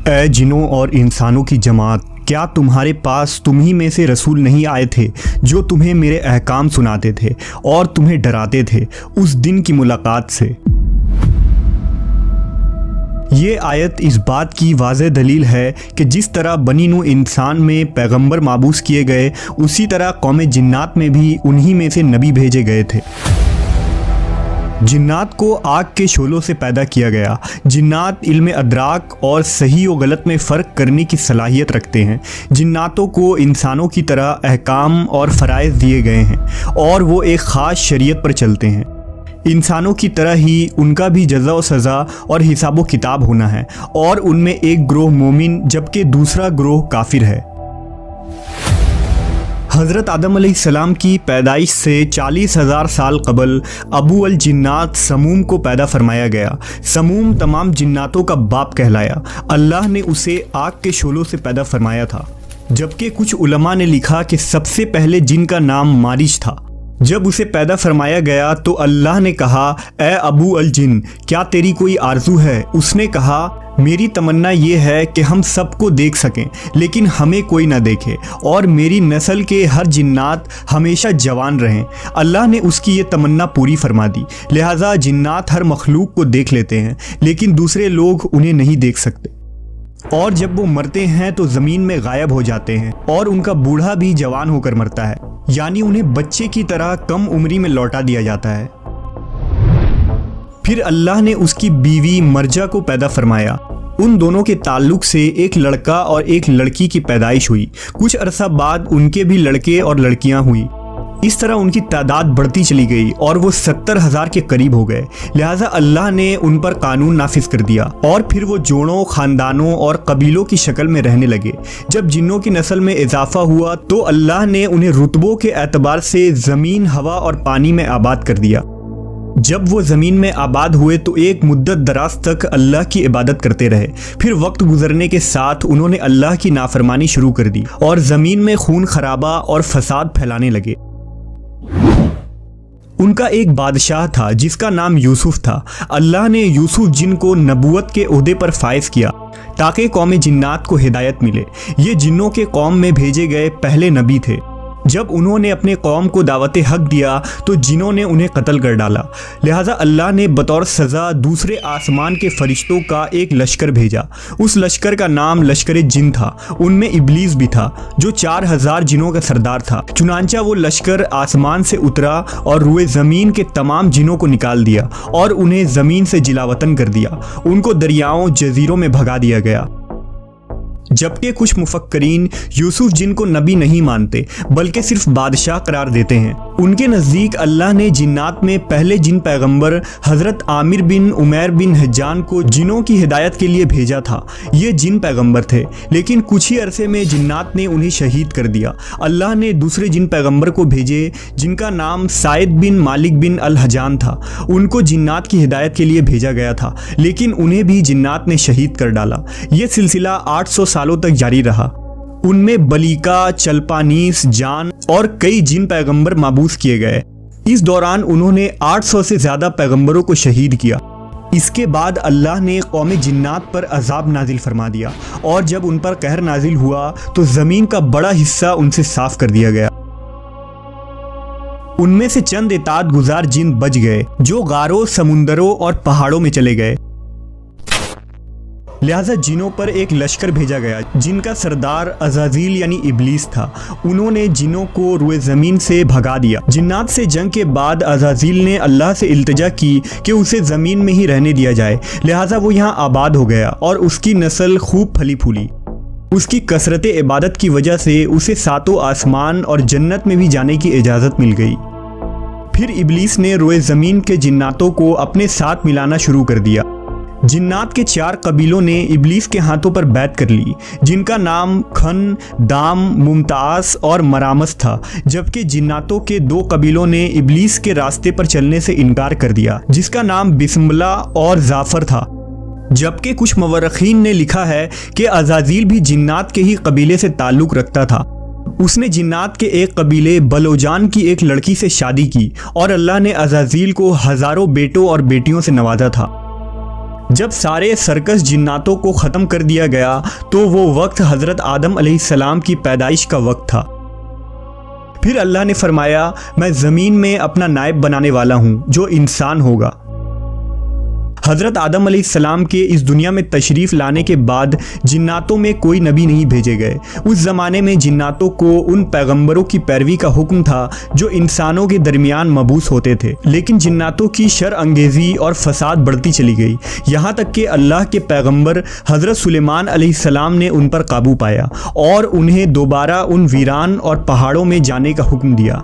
ऐ जिनों और इंसानों की जमात, क्या तुम्हारे पास तुम ही में से रसूल नहीं आए थे जो तुम्हें मेरे अहकाम सुनाते थे और तुम्हें डराते थे उस दिन की मुलाकात से। ये आयत इस बात की वाज़ेह दलील है कि जिस तरह बनी नूह इंसान में पैगंबर माबूस किए गए, उसी तरह कौम जिन्नात में भी उन्हीं में से नबी भेजे गए थे। जिन्नात को आग के शोलों से पैदा किया गया। जिन्नात इल्म अदराक और सही और गलत में फ़र्क करने की सलाहियत रखते हैं। जिन्नातों को इंसानों की तरह अहकाम और फ़राइज़ दिए गए हैं और वो एक ख़ास शरीयत पर चलते हैं। इंसानों की तरह ही उनका भी जज़ा व सज़ा और हिसाब किताब होना है और उनमें एक ग्रोह मोमिन जबकि दूसरा ग्रोह काफिर है। हज़रत आदम अलैहिस्सलाम की पैदाइश से 40,000 साल कबल अबू अल जिन्नात समूम को पैदा फरमाया गया। समूम तमाम जिन्नातों का बाप कहलाया। अल्लाह ने उसे आग के शोलों से पैदा फरमाया था, जबकि कुछ उलमा ने लिखा कि सबसे पहले जिन का नाम मारिज था। जब उसे पैदा फरमाया गया तो अल्लाह ने कहा, ए अबू अल जिन, क्या तेरी कोई आरजू है? उसने कहा, मेरी तमन्ना ये है कि हम सबको देख सकें लेकिन हमें कोई ना देखे और मेरी नस्ल के हर जिन्नात हमेशा जवान रहें। अल्लाह ने उसकी ये तमन्ना पूरी फरमा दी। लिहाजा जिन्नात हर मखलूक को देख लेते हैं लेकिन दूसरे लोग उन्हें नहीं देख सकते, और जब वो मरते हैं तो ज़मीन में गायब हो जाते हैं और उनका बूढ़ा भी जवान होकर मरता है, यानी उन्हें बच्चे की तरह कम उम्री में लौटा दिया जाता है। फिर अल्लाह ने उसकी बीवी मर्जा को पैदा फरमाया। उन दोनों के ताल्लुक से एक लड़का और एक लड़की की पैदाइश हुई। कुछ अरसा बाद उनके भी लड़के और लड़कियां हुई। इस तरह उनकी तादाद बढ़ती चली गई और वो 70,000 के करीब हो गए। लिहाजा अल्लाह ने उन पर कानून नाफिज कर दिया और फिर वो जोड़ों, ख़ानदानों और कबीलों की शक्ल में रहने लगे। जब जिन्नों की नस्ल में इजाफा हुआ तो अल्लाह ने उन्हें रुतबों के एतबार से ज़मीन, हवा और पानी में आबाद कर दिया। जब वो ज़मीन में आबाद हुए तो एक मुद्दत दराज तक अल्लाह की इबादत करते रहे। फिर वक्त गुजरने के साथ उन्होंने अल्लाह की नाफरमानी शुरू कर दी और ज़मीन में खून खराबा और फसाद फैलाने लगे। उनका एक बादशाह था जिसका नाम यूसुफ था। अल्लाह ने यूसुफ जिन को नबूवत के ओहदे पर फाइज किया ताकि कौम जिन्नात को हिदायत मिले। ये जिन्नों के कौम में भेजे गए पहले नबी थे। जब उन्होंने अपने कौम को दावत हक दिया तो जिन्हों ने उन्हें कत्ल कर डाला। लिहाजा अल्लाह ने बतौर सज़ा दूसरे आसमान के फरिश्तों का एक लश्कर भेजा। उस लश्कर का नाम लश्कर जिन था। उनमें इब्लीस भी था जो 4,000 जिनों का सरदार था। चुनांचा वो लश्कर आसमान से उतरा और रुए ज़मीन के तमाम जिनों को निकाल दिया और उन्हें ज़मीन से जिलावतन कर दिया। उनको दरियाओं, जजीरों में भगा दिया गया। जबकि कुछ मुफक्करीन यूसुफ जिन को नबी नहीं मानते बल्कि सिर्फ बादशाह करार देते हैं। उनके नज़दीक अल्लाह ने जिन्नात में पहले जिन पैगंबर हज़रत आमिर बिन उमैर बिन हिजान को जिनों की हिदायत के लिए भेजा था। ये जिन पैगंबर थे लेकिन कुछ ही अरसे में जिन्नात ने उन्हें शहीद कर दिया। अल्लाह ने दूसरे जिन पैगंबर को भेजे जिनका नाम साइद बिन मालिक बिन अल हजान था। उनको जिन्नात की हिदायत के लिए भेजा गया था लेकिन उन्हें भी जिन्नात ने शहीद कर डाला। ये सिलसिला 800 सालों तक जारी रहा। उनमें बलीका, चलपानीस, जान और कई जिन पैगंबर माबूस किए गए। इस दौरान उन्होंने 800 से ज़्यादा पैगंबरों को शहीद किया। इसके बाद अल्लाह ने कौम जिन्नात पर अजाब नाजिल फरमा दिया और जब उन पर कहर नाजिल हुआ तो ज़मीन का बड़ा हिस्सा उनसे साफ कर दिया गया। उनमें से चंद इताअत गुजार जिन बच गए जो गारों, समुंदरों और पहाड़ों में चले गए। लिहाजा जिनों पर एक लश्कर भेजा गया जिनका सरदार अज़ाज़ील यानी इब्लीस था। उन्होंने जिनों को रुए ज़मीन से भगा दिया। जिन्नात से जंग के बाद अज़ाज़ील ने अल्लाह से इल्तिजा की कि उसे ज़मीन में ही रहने दिया जाए। लिहाजा वो यहाँ आबाद हो गया और उसकी नस्ल खूब फली फूली। उसकी कसरत इबादत की वजह से उसे सातों आसमान और जन्नत में भी जाने की इजाज़त मिल गई। फिर इब्लीस ने रुए ज़मीन के जिन्नातों को अपने साथ मिलाना शुरू कर दिया। जिन्नात के 4 कबीलों ने इब्लीस के हाथों पर बैत कर ली जिनका नाम खन, दाम, मुमताज़ और मरामस था। जबकि जिन्नातों के 2 कबीलों ने इब्लीस के रास्ते पर चलने से इनकार कर दिया जिसका नाम बिस्मिल्ला और जाफ़र था। जबकि कुछ मवर्रखीन ने लिखा है कि अज़ाज़ील भी जिन्नात के ही कबीले से ताल्लुक़ रखता था। उसने जिन्नात के एक कबीले बलोजान की एक लड़की से शादी की और अल्लाह ने अज़ाज़ील को हज़ारों बेटों और बेटियों से नवाजा था। जब सारे सर्कस जिन्नातों को ख़त्म कर दिया गया तो वो वक्त हज़रत आदम अलैहिस्सलाम की पैदाइश का वक्त था। फिर अल्लाह ने फरमाया, मैं ज़मीन में अपना नायब बनाने वाला हूँ जो इंसान होगा। हज़रत आदम अलैहिस्सलाम के इस दुनिया में तशरीफ़ लाने के बाद जिन्नातों में कोई नबी नहीं भेजे गए। उस ज़माने में जिन्नातों को उन पैगंबरों की पैरवी का हुक्म था जो इंसानों के दरमियान मबूस होते थे, लेकिन जिन्नातों की शर अंगेज़ी और फसाद बढ़ती चली गई, यहाँ तक कि अल्लाह के पैगंबर हज़रत सुलेमान अलैहिस्सलाम ने उन पर काबू पाया और उन्हें दोबारा उन वीरान और पहाड़ों में जाने का हुक्म दिया।